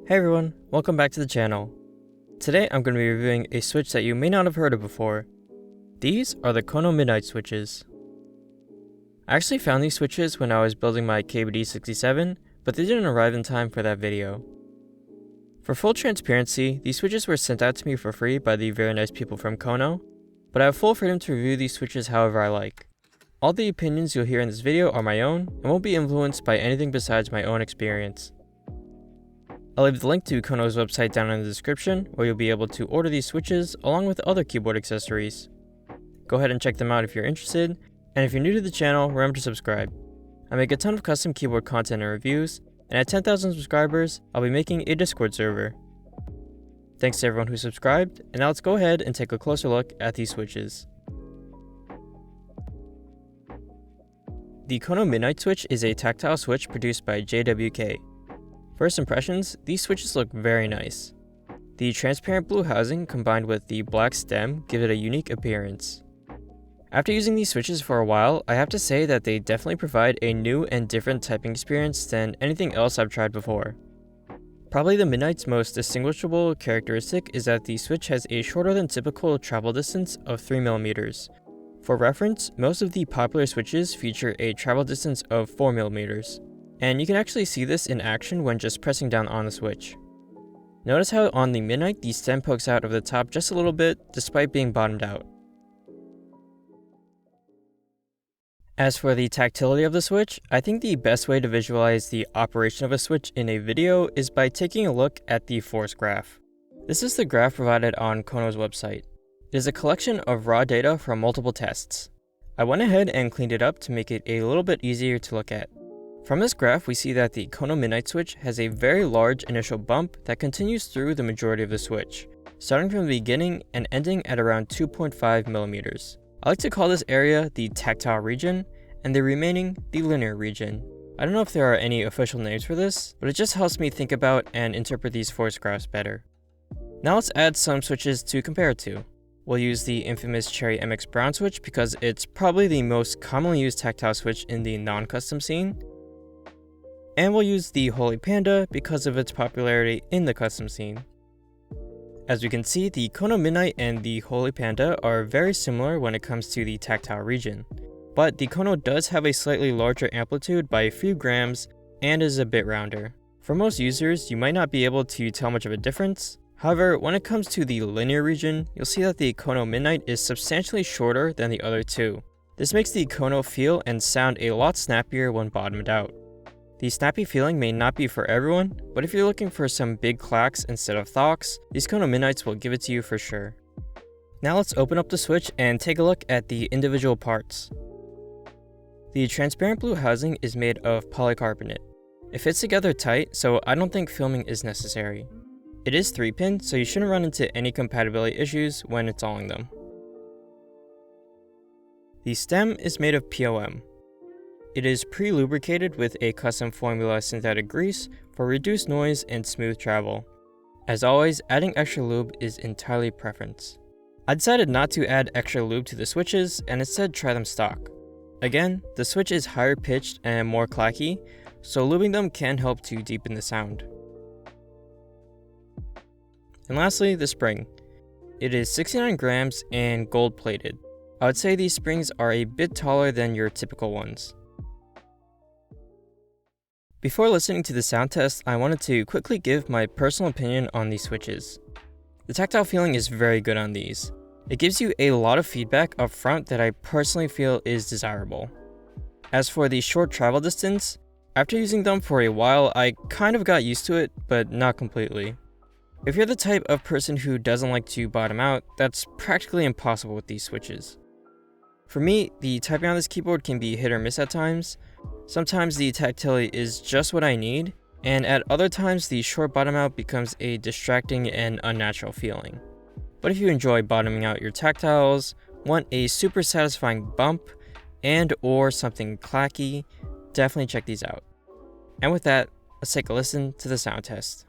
Hey everyone, welcome back to the channel. Today I'm going to be reviewing a switch that you may not have heard of before. These are the Kono Midnight switches. I actually found these switches when I was building my KBD67, but they didn't arrive in time for that video. For full transparency, these switches were sent out to me for free by the very nice people from Kono, but I have full freedom to review these switches however I like. All the opinions you'll hear in this video are my own and won't be influenced by anything besides my own experience. I'll leave the link to Kono's website down in the description, where you'll be able to order these switches along with other keyboard accessories. Go ahead and check them out if you're interested, and if you're new to the channel, remember to subscribe. I make a ton of custom keyboard content and reviews, and at 10,000 subscribers, I'll be making a Discord server. Thanks to everyone who subscribed, and now let's go ahead and take a closer look at these switches. The Kono Midnight switch is a tactile switch produced by JWK. First impressions, these switches look very nice. The transparent blue housing combined with the black stem give it a unique appearance. After using these switches for a while, I have to say that they definitely provide a new and different typing experience than anything else I've tried before. Probably the Midnight's most distinguishable characteristic is that the switch has a shorter than typical travel distance of 3mm. For reference, most of the popular switches feature a travel distance of 4mm. And you can actually see this in action when just pressing down on the switch. Notice how on the Midnight the stem pokes out of the top just a little bit despite being bottomed out. As for the tactility of the switch, I think the best way to visualize the operation of a switch in a video is by taking a look at the force graph. This is the graph provided on Kono's website. It is a collection of raw data from multiple tests. I went ahead and cleaned it up to make it a little bit easier to look at. From this graph, we see that the Kono Midnight switch has a very large initial bump that continues through the majority of the switch, starting from the beginning and ending at around 2.5mm. I like to call this area the tactile region, and the remaining the linear region. I don't know if there are any official names for this, but it just helps me think about and interpret these force graphs better. Now let's add some switches to compare it to. We'll use the infamous Cherry MX Brown switch because it's probably the most commonly used tactile switch in the non-custom scene. And we'll use the Holy Panda because of its popularity in the custom scene. As we can see, the Kono Midnight and the Holy Panda are very similar when it comes to the tactile region, but the Kono does have a slightly larger amplitude by a few grams and is a bit rounder. For most users, you might not be able to tell much of a difference. However, when it comes to the linear region, you'll see that the Kono Midnight is substantially shorter than the other two. This makes the Kono feel and sound a lot snappier when bottomed out. The snappy feeling may not be for everyone, but if you're looking for some big clacks instead of thocks, these Kono Midnights will give it to you for sure. Now let's open up the switch and take a look at the individual parts. The transparent blue housing is made of polycarbonate. It fits together tight, so I don't think filming is necessary. It is 3-pin, so you shouldn't run into any compatibility issues when installing them. The stem is made of POM. It is pre-lubricated with a custom formula synthetic grease for reduced noise and smooth travel. As always, adding extra lube is entirely preference. I decided not to add extra lube to the switches and instead try them stock. Again, the switch is higher pitched and more clacky, so lubing them can help to deepen the sound. And lastly, the spring. It is 69 grams and gold plated. I would say these springs are a bit taller than your typical ones. Before listening to the sound test, I wanted to quickly give my personal opinion on these switches. The tactile feeling is very good on these. It gives you a lot of feedback up front that I personally feel is desirable. As for the short travel distance, after using them for a while, I kind of got used to it, but not completely. If you're the type of person who doesn't like to bottom out, that's practically impossible with these switches. For me, the typing on this keyboard can be hit or miss at times. Sometimes the tactility is just what I need, and at other times the short bottom out becomes a distracting and unnatural feeling. But if you enjoy bottoming out your tactiles, want a super satisfying bump, and or something clacky, definitely check these out. And with that, let's take a listen to the sound test.